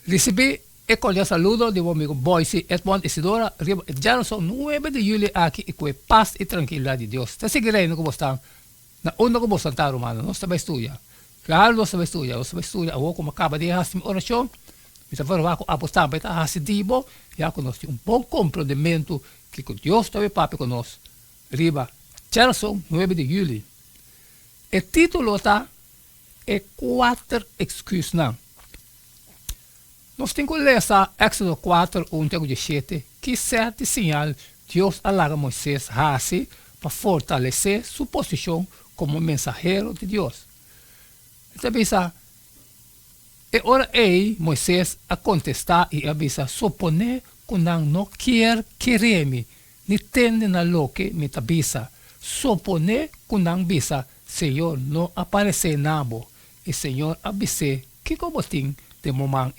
Recibí el cordial saludo de mi amigo Boise, Edmond Isidora. Ya son 9 de julio aquí y con paz y tranquilidad de Dios. Te seguiré en como están. Na onda como Santa Romana, não sabe estudar. Claro, não sabe estudar. Não sabe estudar. Eu como acaba de fazer oração. Me está falando que apostar para estar fazendo já conosco bom compreendimento que Deus está papo conosco. Riba, já são 9 de julho. O título está é 4 excusas não. Nós temos que ler Éxodo 4, 1-17, que certo sinal Deus alarga Moisés assim para fortalecer sua posição como mensageiro de Deus. Então, avisa, e ora Moisés a contestar e avisa, suponer que não quer querer-me, nem tende na lo que me avisa, suponer que não avisa, Senhor, não aparece nada, e Senhor avisa, que como tem de momento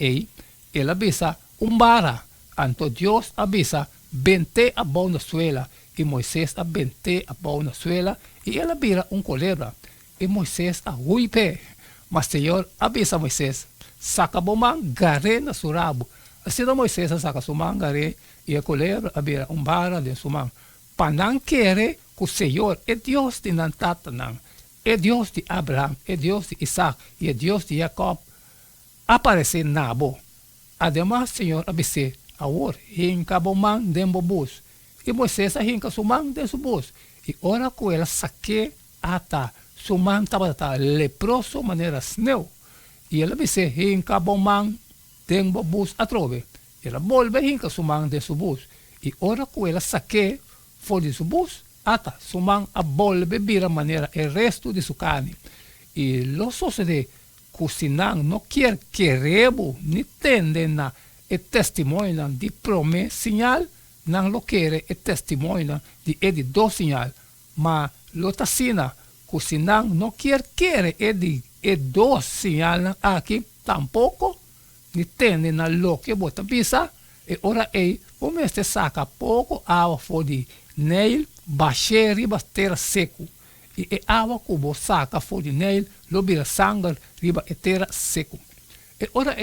ele avisa, bara, anto Deus avisa, vente a boa suela, e Moisés a vente a boa suela, e ela vira colebra, e Moisés a huipe, mas Senhor avisa a Moisés, saca bomang gare na surabo, assim Moisés saca sumang gare, e a colebra a vira bara de sumang, panang quere que o Senhor é Deus de Nantatanang, é Deus de Abraham, é Deus de Isaac, e é Deus de Jacob, aparece nabo. Además, Senhor avisa, agora, hinca bomang dembo bus, e Moisés a hinca sumang de su bus, e ora que ela saque ata sumang tabata leproso maneira sneu, e ela avisa, hinca bomang dembo bus atrove, ela volve hinca sumang de su bus, e ora que ela saque for de su bus, ata sumang a volve vira maneira el resto de su carne, e lo sucede que se não quer querebo, ni tende na e testemunho de promessa sinal, não lo quer e testemunho de do sinal, mas lo tasina, que se não quer e do sinal aqui, tampouco, ni tende na lo que bota visa, e ora o mestre saca pouco água for de neil, baixer riba terra seco, e água cubo saca for de neil, lo vira sangue riba e terra seco. E ora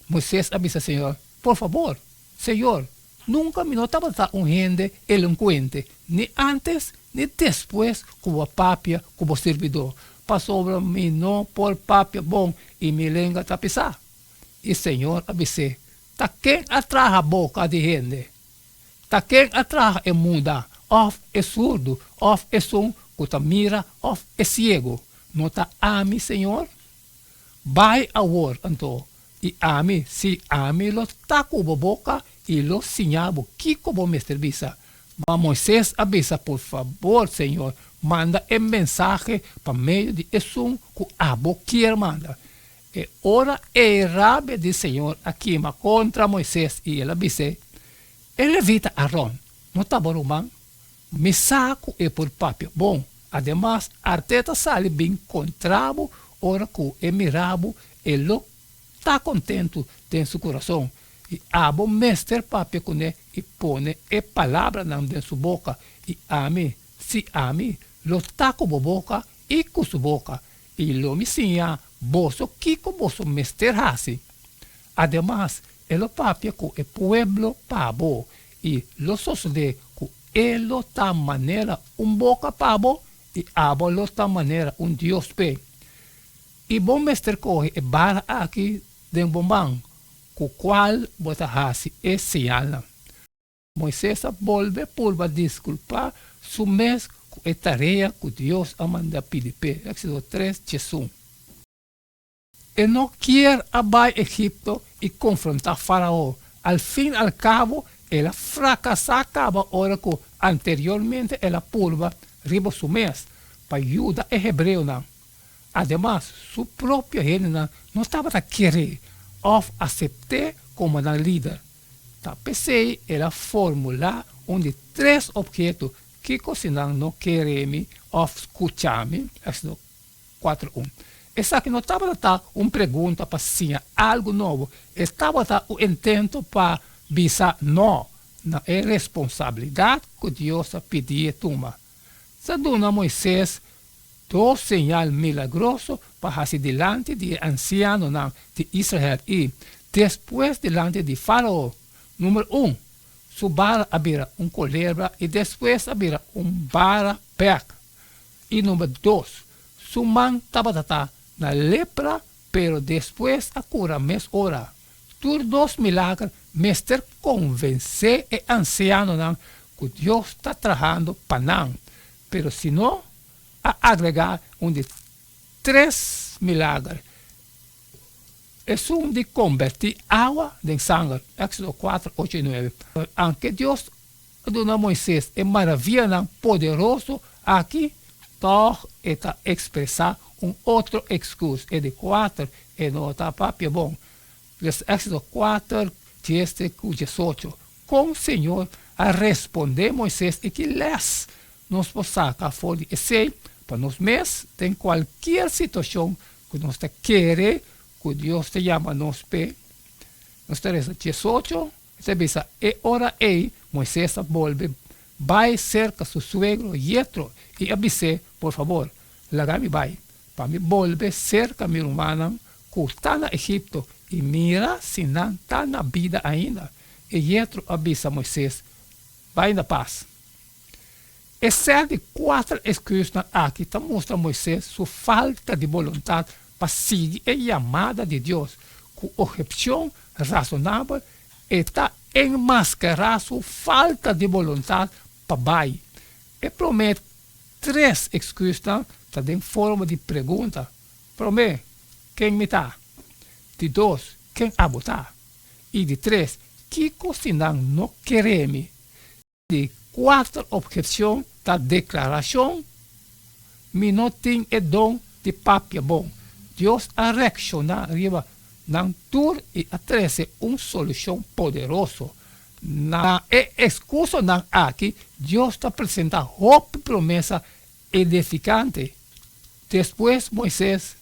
Moisés avisa Senhor, por favor, Senhor, nunca me notava gente eloquente, ni antes ni después como papia, como servidor. Passou sobre mim não por papia bom e me lenga tapisar. E Senhor avisa, tá quem atrás a boca de gente, tá quem atrás é muda, of é surdo, of é som, que mira, of é cego. Não tá ami, Senhor? Vai agora, então, e ami, se ami, lo taco boca e lo sinabo, que como mestre visa. Mas Moisés avisa, por favor, Senhor, manda mensagem para meio de isso que abo quer manda. E ora rabia de Senhor aqui, mas contra Moisés, e ele avisa, ele evita Arão, não tá bom, man? Me saco é por papel bom. Además, Arteta sale bem contrabo, ora que é mirabo, ele está contento em seu coração. E abo mestre papel com ele e põe a palavra na sua boca. E ame, se ame, lo taco boca e com sua boca. E lo me sinha, boso que com boso mestre hasi. Además, ele papel com o pueblo pabo. E lo sucede que ele está maneira boca pabo. E abo lo esta maneira Deus pe. E bom mestre corre e bara aqui de bombang, com qual bota hasi e seala. Moisés volve por desculpar su mes com a tarefa que Deus a manda pedir. Éxodo 3, Jesus. E não quer abai Egipto e confrontar Faraó. Al fim e al cabo, ela fracassa acaba ora que anteriormente ela pulva riba su mes, para ayudar a hebreu não. Además, su própria gente não estava a querer of aceitar como na líder. Pensei ela formular de 3 objetos que cozinam não querem of escuchar-me, Éxodo 4:1. Essa que não estava uma pergunta para sim, algo novo, estava o intento para visar não, na responsabilidade que Deus pedia tomar. Saduna Moisés 2 sinal milagroso para hacer delante de anciano de Israel y después delante de Faraón. Número 1, su vara había un culebra y después había un vara pec. Y número 2, su man estaba na lepra, pero después a cura mes ora. Por 2 milagres, mestre convencer el anciano que Dios está trabajando para nada. Pero si no, a agregar un de 3 milagres. Es un de convertir agua en sangre. Éxodo 4, 8 y 9. Aunque Dios ordenó a Moisés es maravilla poderoso, aquí todo está expresar un otro excusa. Es de 4 y no está papia bom. Éxodo 4, 10 y 18. Con el Señor a responder Moisés y que les nos saca fora de esse para nos mes en cualquier situación que nos quiere que Dios te llama a nos pe. Nos teresa 18, se dice, e ora Moisés vuelve, vai cerca su suegro Yetro y avise, por favor, lagami vai, para mí vuelve cerca mi hermana que está en Egipto y mira si no está en la vida ainda. Y Yetro avisa a Moisés, vai na paz. Essa de 4 excusas aqui está mostrando a Moisés sua falta de vontade para seguir a chamada de Deus, com objeção razonável está enmascarar sua falta de vontade para baixo. E promete 3 excusas, está em forma de pergunta. Promete, quem me está? De 2, quem abotar? E de 3, que coisa não queremos? De 4 objeções da declaração, me não tem o dom de papia bom. Deus a reaccionar arriba na tur e a trazer uma solução poderosa. Na excusa aqui, Deus está apresentando outra promessa edificante. Depois, Moisés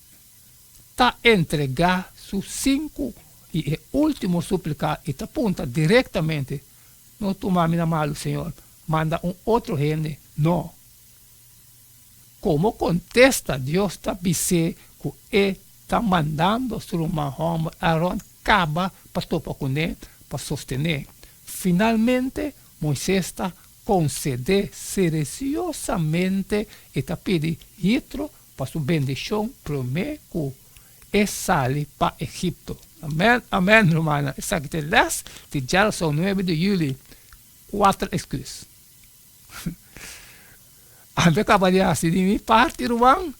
está entregar sus 5 e o último suplicar e está aponta diretamente. Não tomame na malo, Senhor. Manda outro gente. Não. Como contesta Deus está dizendo que ele está mandando sobre uma homem Aaron acaba para topar com ele, para sostener. Finalmente, Moisés está conceder silenciosamente e está pedindo Yitro para sua bendição, promete que ele sale para Egipto. Amém, amém, hermana. Essa aqui é les de Geração 9 de julho. 4 excusas. Antes acaba de assim de minha parte, irmão.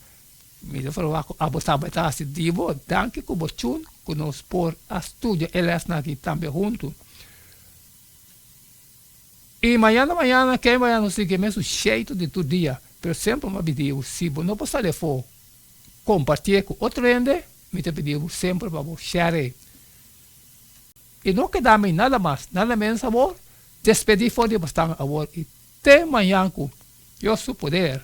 Me falou que a você vai estar assim de boa. Danke que você nos por a estudar eles aqui também junto. E amanhã, quem vai nos seguir mesmo cheio de todo dia. Pero sempre me pediu, se você não pode for compartilhar com outro gente, me pediu sempre para você share. E não queda nada mais, nada menos amor. Despedir fora de bastante amor e até amanhã com Deus seu poder.